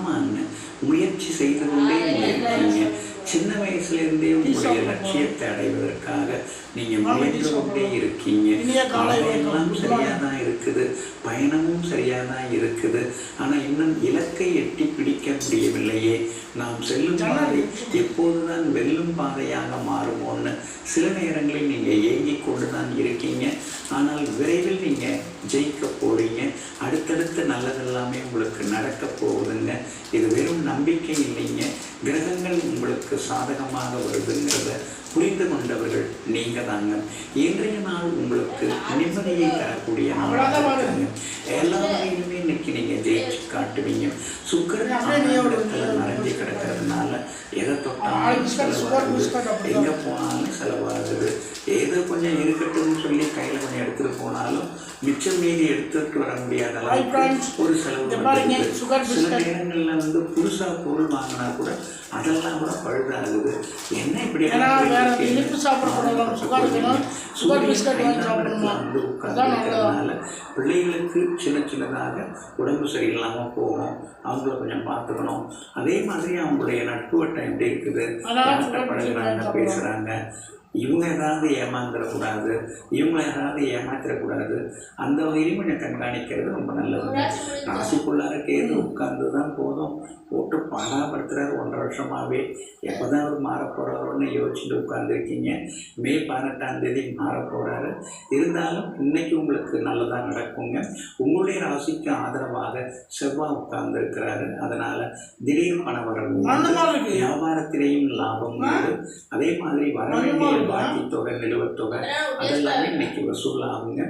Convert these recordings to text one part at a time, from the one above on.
ஆமாங்க, முயற்சி செய்து கொண்டே இருக்கீங்க. சின்ன வயசுலேருந்தே உங்களுடைய லட்சியத்தை அடைவதற்காக நீங்கள் முயன்று கொண்டே இருக்கீங்க. காலையெல்லாம் சரியாக தான் இருக்குது, பயணமும் சரியாக தான் இருக்குது. ஆனால் இன்னும் இலக்கை எட்டி பிடிக்க முடியவில்லையே. நாம் செல்லும் பாதை எப்போதுதான் வெல்லும் பாதையாக மாறுமோன்னு சில நேரங்களில் நீங்கள் ஏங்கிக் கொண்டு தான் இருக்கீங்க. ஆனால் விரைவில் நீங்கள் ஜெயிக்க போறீங்க. அடுத்தடுத்து நல்லதெல்லாமே உங்களுக்கு நடக்க போகுதுங்க. இது வெறும் நம்பிக்கை இல்லைங்க, கிரகங்கள் உங்களுக்கு சாதகமாக வருதுங்கிறத புரிந்து கொண்டவர்கள் நீங்க தாங்க. இன்றைய நாள் உங்களுக்கு நிம்மதியை தரக்கூடிய நாளாக இருக்குங்க. எல்லா வகையிலுமே இன்னைக்கு நீங்க ஜெயிச்சு காட்டுவீங்க. சுக்கிரன் நிறைஞ்சு கிடக்கிறதுனால எதை தொட்டாலும் செலவாகுது, எங்க போனாலும் செலவாகுது. ஏதோ கொஞ்சம் இருக்கட்டும்னு சொல்லி கையில கொஞ்சம் எடுத்துட்டு போனாலும் மிச்சம் மீதி எடுத்துட்டு வர முடியாத அளவுக்கு ஒரு செலவு. சில நேரங்கள்ல புதுசா பொருள் வாங்கினா கூட அதெல்லாம் கூட பழுதாகுது. என்ன இப்படி உட்கார்ந்துனால பிள்ளைகளுக்கு சின்ன சின்னதாக உடம்பு சரியில்லாம போகும். அவங்கள கொஞ்சம் பார்த்துக்கணும். அதே மாதிரி அவங்களுடைய நட்பு வட்டம் எப்படி இருக்குது, பழகுறாங்க, பேசுறாங்க, இவங்க ஏதாவது ஏமாந்துடக்கூடாது, இவங்களை யாராவது ஏமாத்திடக்கூடாது. அந்த வகையிலும் கொஞ்சம் கண்காணிக்கிறது ரொம்ப நல்லது. ராசிக்குள்ளார கேது உட்கார்ந்து தான் போதும் போட்டு பாடாப்படுத்துறாரு 1.5 வருஷமாகவே. எப்போ தான் அவர் மாறப்போகிறாரோன்னு யோசிச்சுட்டு உட்கார்ந்துருக்கீங்க. மே 18ஆம் தேதி மாறப்போகிறாரு. இருந்தாலும் இன்னைக்கு உங்களுக்கு நல்லதாக நடக்குங்க. உங்களுடைய ராசிக்கு ஆதரவாக செவ்வாய் உட்கார்ந்து இருக்கிறாரு. அதனால திடீர் பண வரவு, வியாபாரத்திலேயும் லாபம் உண்டு. அதே மாதிரி வர வேண்டிய பாக்கி தொகை, நிலுவத் தொகை அதெல்லாமே இன்னைக்கு வசூலாகுங்க.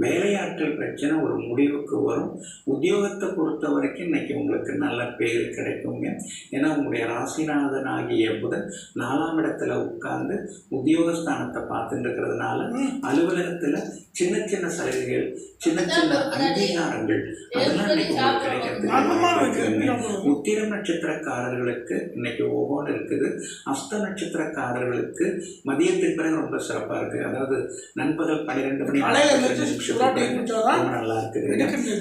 வேலையாட்கள் பிரச்சனை ஒரு முடிவுக்கு வரும். உத்தியோகத்தை பொறுத்த வரைக்கும் இன்னைக்கு உங்களுக்கு நல்ல பேர் கிடைக்குங்க. ஏன்னா உங்களுடைய ராசிநாதனாகிய புதன் 4ஆம் இடத்துல உட்கார்ந்து உத்தியோகஸ்தானத்தை பார்த்துட்டு இருக்கிறதுனால அலுவலகத்துல சின்ன சின்ன சலுகைகள், சின்ன சின்ன அங்கீகாரங்கள் அதெல்லாம் இன்னைக்கு உங்களுக்கு கிடைக்கிறதுக்கு. உத்திர நட்சத்திரக்காரர்களுக்கு இன்னைக்கு ஒவ்வொன்று இருக்குது. அஸ்த நட்சத்திரக்காரர்களுக்கு மதியத்துக்கு பிறகு ரொம்ப சிறப்பா இருக்கு. அதாவது நண்பகல் 12 மணி நல்லா இருக்குது.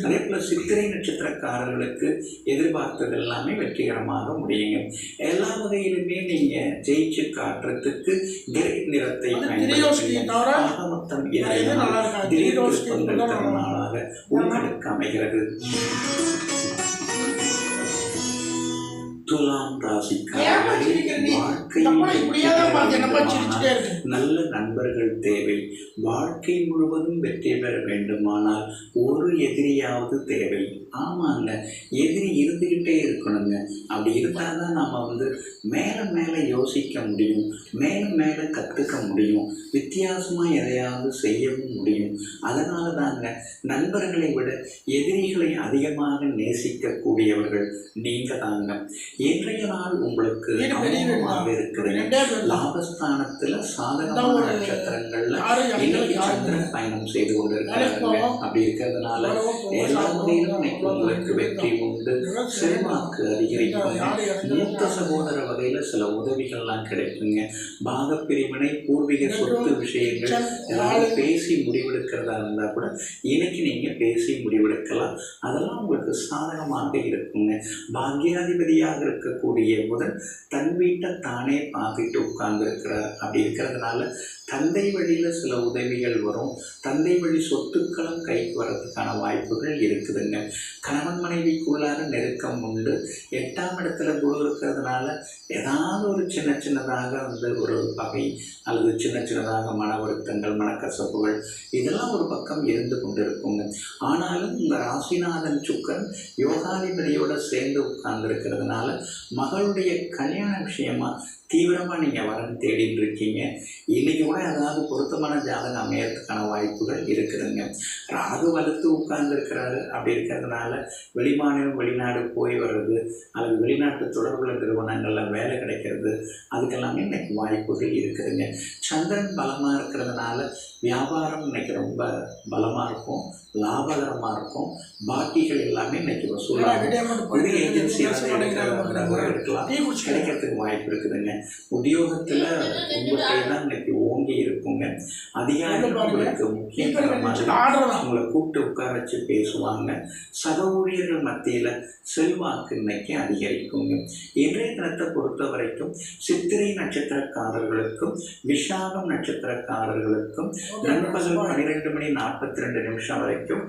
அதே போல சித்திரை நட்சத்திரக்காரர்களுக்கு எதிர்பார்த்தது எல்லாமே வெற்றிகரமாக முடியுங்க. எல்லா வகையிலுமே நீங்க ஜெயிச்சு காட்டுறதுக்கு கிரேட் நிறத்தை மொத்தம் திடீர் திருப்பங்கள் தரும் நாளாக உங்களுக்கு அமைகிறது. துலாம் ராசிக்காரர்கள் நல்ல நண்பர்கள் தேவை. வாழ்க்கை முழுவதும் வெற்றி பெற வேண்டுமானால் ஒரு எதிரியாவது தேவை. ஆமாங்க, எதிரி இருந்துகிட்டே இருக்கணுங்க. அப்படி இருந்தால் தான் நம்ம மேல மேல யோசிக்க முடியும், மேல மேல கற்றுக்க முடியும், வித்தியாசமா எதையாவது செய்யவும் முடியும். அதனால தாங்க நண்பர்களை விட எதிரிகளை அதிகமாக நேசிக்கக்கூடியவர்கள் நீங்க தாங்க. இன்றைய நாள் உங்களுக்கு இருக்கிறது. லாபஸ்தானத்துல சாதகமான நட்சத்திரங்கள்ல இன்னைக்கு சந்திரன் பயணம் செய்து கொண்டிருக்கிறாங்க. அப்படி இருக்கிறதுனால எல்லா முறையிலும் உங்களுக்கு வெற்றி உண்டு, செல்வாக்கு அதிகரிக்கும். மூத்த சகோதர வகையில சில உதவிகள்லாம் கிடைக்குங்க. பாகப்பிரிவினை, பூர்வீக சொத்து விஷயங்கள் ஏதாவது பேசி முடிவெடுக்கிறதா இருந்தா கூட இன்னைக்கு நீங்க பேசி முடிவெடுக்கலாம். அதெல்லாம் உங்களுக்கு சாதகமாக இருக்குங்க. பாக்யாதிபதியாக இருக்கக்கூடிய புதன் தன் வீட்டை தானே பார்த்துட்டு உட்கார்ந்து இருக்கிறார். அப்படி இருக்கிறதுனால தந்தை வழியில சில உதவிகள் வரும். தந்தை வழி சொத்துக்களும் கைக்கு வர்றதுக்கான வாய்ப்புகள் இருக்குதுங்க. கணவன் மனைவிக்குள்ளார நெருக்கம் உண்டு. 8ஆம் இடத்துல குரு இருக்கிறதுனால ஏதாவது ஒரு சின்ன சின்னதாக ஒரு பகை அல்லது சின்ன சின்னதாக மன வருத்தங்கள், மனக்கசப்புகள் இதெல்லாம் ஒரு பக்கம் இருந்து கொண்டு இருக்குங்க. ஆனாலும் இந்த ராசிநாதன் சுக்கரன் யோகாதிபதியோட சேர்ந்து உட்கார்ந்து இருக்கிறதுனால மகளுடைய கல்யாண விஷயமா தீவிரமாக நீங்கள் வரன் தேடிட்டு இருக்கீங்க. இன்னைக்கு கூட ஏதாவது பொருத்தமான ஜாதகம் அமையறதுக்கான வாய்ப்புகள் இருக்குதுங்க. ராகு வலுத்து உட்கார்ந்து இருக்கிறாரு. அப்படி இருக்கிறதுனால வெளிமாநிலம், வெளிநாடு போய் வர்றது அல்லது வெளிநாட்டு தொடர்புள்ள நிறுவனங்களில் வேலை கிடைக்கிறது அதுக்கெல்லாமே இன்னைக்கு வாய்ப்புகள் இருக்குதுங்க. சந்திரன் பலமாக இருக்கிறதுனால வியாபாரம் இன்னைக்கு ரொம்ப பலமாக இருக்கும். லாபகரமாக இருக்கும். பாக்கிகள் எல்லாமே இன்னைக்கு வசூலாகும். புதிய ஏஜென்சியில் கூட இருக்கலாம், கிடைக்கிறதுக்கு வாய்ப்பு இருக்குதுங்க. உத்தியோகத்தில் உங்கள்கிட்ட தான் இன்னைக்கு ஓங்கி இருக்குங்க. அதிகாரிகள் உங்களுக்கு முக்கியமான மாதிரி உங்களை கூப்பிட்டு உட்கார வச்சு பேசுவாங்க. சக ஊழியர்கள் மத்தியில் செல்வாக்கு இன்னைக்கு அதிகரிக்குங்க. இன்றைய தினத்தை பொறுத்த வரைக்கும் சித்திரை நட்சத்திரக்காரர்களுக்கும் விஷாகம் நட்சத்திரக்காரர்களுக்கும் நண்பகல் 12:42 வரைக்கும்